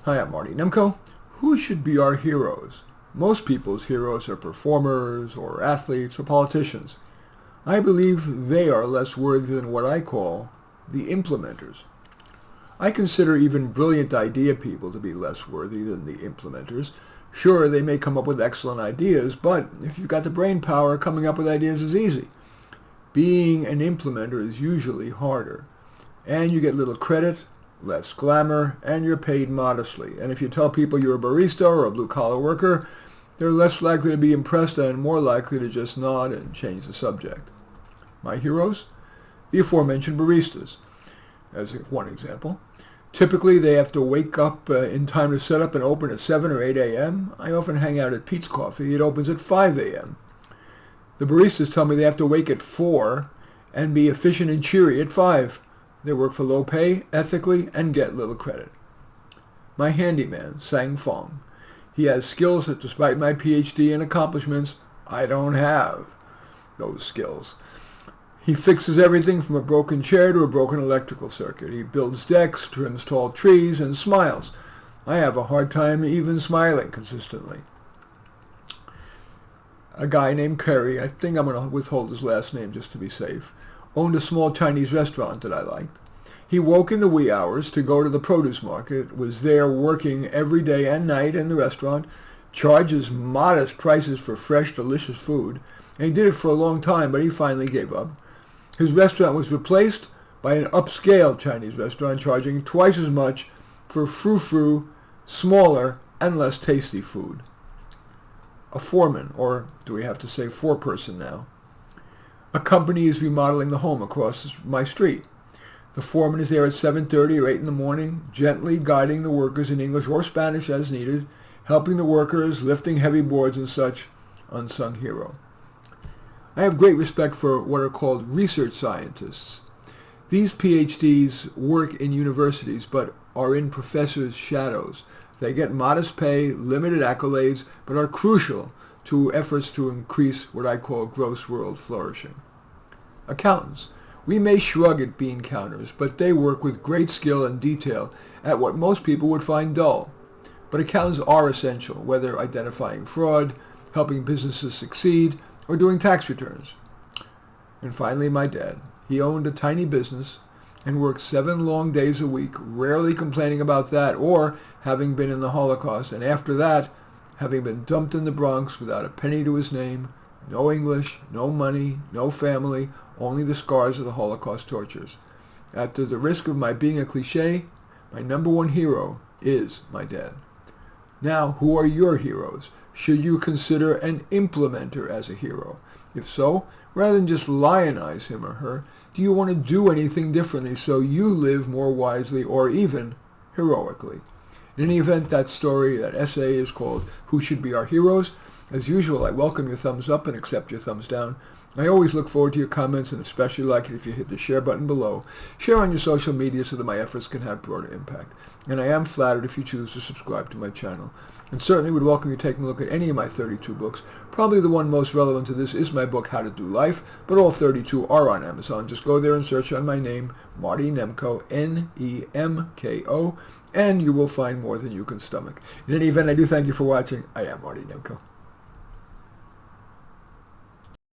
Hi, I'm Marty Nemko. Who should be our heroes? Most people's heroes are performers or athletes or politicians. I believe they are less worthy than what I call the implementers. I consider even brilliant idea people to be less worthy than the implementers. Sure, they may come up with excellent ideas, but if you've got the brain power, coming up with ideas is easy. Being an implementer is usually harder, and you get little credit, less glamour, and you're paid modestly. And if you tell people you're a barista or a blue-collar worker, they're less likely to be impressed and more likely to just nod and change the subject. My heroes? The aforementioned baristas, as one example. Typically, they have to wake up in time to set up and open at 7 or 8 a.m. I often hang out at Pete's Coffee. It opens at 5 a.m. The baristas tell me they have to wake at 4 and be efficient and cheery at 5. They work for low pay, ethically, and get little credit. My handyman, Sang Fong. He has skills that, despite my PhD and accomplishments, I don't have those skills. He fixes everything from a broken chair to a broken electrical circuit. He builds decks, trims tall trees, and smiles. I have a hard time even smiling consistently. A guy named Kerry, I think I'm going to withhold his last name just to be safe, owned a small Chinese restaurant that I liked. He woke in the wee hours to go to the produce market, was there working every day and night in the restaurant, charges modest prices for fresh, delicious food, and he did it for a long time, but he finally gave up. His restaurant was replaced by an upscale Chinese restaurant charging twice as much for frou-frou, smaller, and less tasty food. A foreman, or do we have to say foreperson now? A company is remodeling the home across my street. The foreman is there at 7:30 or 8 in the morning, gently guiding the workers in English or Spanish as needed, helping the workers, lifting heavy boards and such. Unsung hero. I have great respect for what are called research scientists. These PhDs work in universities but are in professors' shadows. They get modest pay, limited accolades, but are crucial to efforts to increase what I call gross world flourishing. Accountants. We may shrug at bean counters, but they work with great skill and detail at what most people would find dull. But accountants are essential, whether identifying fraud, helping businesses succeed, or doing tax returns. And finally, my dad. He owned a tiny business and worked 7 long days a week, rarely complaining about that or having been in the Holocaust, and after that, having been dumped in the Bronx without a penny to his name, no English, no money, no family, only the scars of the Holocaust tortures. At the risk of my being a cliche, my number one hero is my dad. Now, who are your heroes? Should you consider an implementer as a hero? If so, rather than just lionize him or her, do you want to do anything differently so you live more wisely or even heroically? In any event, that story, that essay is called Who Should Be Our Heroes? As usual, I welcome your thumbs up and accept your thumbs down. I always look forward to your comments and especially like it if you hit the share button below. Share on your social media so that my efforts can have broader impact. And I am flattered if you choose to subscribe to my channel. And certainly would welcome you taking a look at any of my 32 books. Probably the one most relevant to this is my book, How to Do Life, but all 32 are on Amazon. Just go there and search on my name, Marty Nemko, N-E-M-K-O, and you will find more than you can stomach. In any event, I do thank you for watching. I am Marty Nemko.